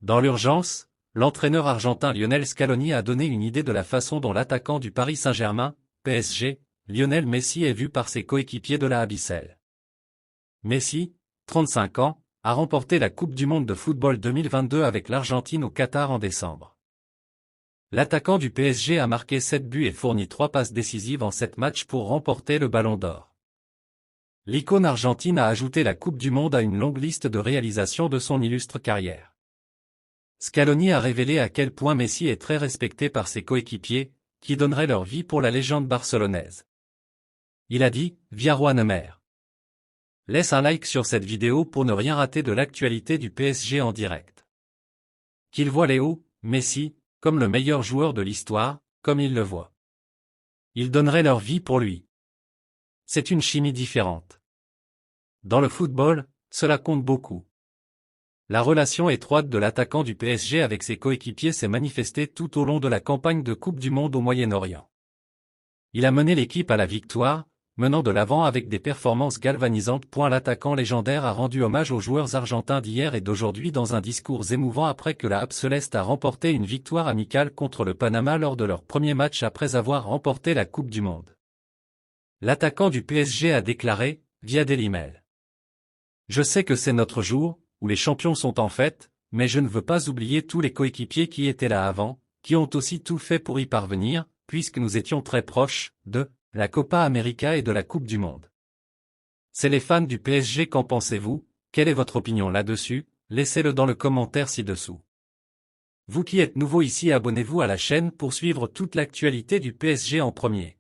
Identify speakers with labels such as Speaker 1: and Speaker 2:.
Speaker 1: Dans l'urgence, l'entraîneur argentin Lionel Scaloni a donné une idée de la façon dont l'attaquant du Paris Saint-Germain, PSG, Lionel Messi est vu par ses coéquipiers de la Habicelle. Messi, 35 ans, a remporté la Coupe du monde de football 2022 avec l'Argentine au Qatar en décembre. L'attaquant du PSG a marqué 7 buts et fourni 3 passes décisives en 7 matchs pour remporter le Ballon d'Or. L'icône argentine a ajouté la Coupe du monde à une longue liste de réalisations de son illustre carrière. Scaloni a révélé à quel point Messi est très respecté par ses coéquipiers, qui donneraient leur vie pour la légende barcelonaise. Il a dit, via Juan Mer. Laisse un like sur cette vidéo pour ne rien rater de l'actualité du PSG en direct. Qu'il voit Léo, Messi, comme le meilleur joueur de l'histoire, comme il le voit. Ils donneraient leur vie pour lui. C'est une chimie différente. Dans le football, cela compte beaucoup. La relation étroite de l'attaquant du PSG avec ses coéquipiers s'est manifestée tout au long de la campagne de Coupe du monde au Moyen-Orient. Il a mené l'équipe à la victoire, menant de l'avant avec des performances galvanisantes. L'attaquant légendaire a rendu hommage aux joueurs argentins d'hier et d'aujourd'hui dans un discours émouvant après que la Habceleste a remporté une victoire amicale contre le Panama lors de leur premier match après avoir remporté la Coupe du monde. L'attaquant du PSG a déclaré, via Daily Mail. Je sais que c'est notre jour, où les champions sont en fête, mais je ne veux pas oublier tous les coéquipiers qui étaient là avant, qui ont aussi tout fait pour y parvenir, puisque nous étions très proches de la Copa América et de la Coupe du monde. C'est les fans du PSG, qu'en pensez-vous? Quelle est votre opinion là-dessus? Laissez-le dans le commentaire ci-dessous. Vous qui êtes nouveau ici, abonnez-vous à la chaîne pour suivre toute l'actualité du PSG en premier.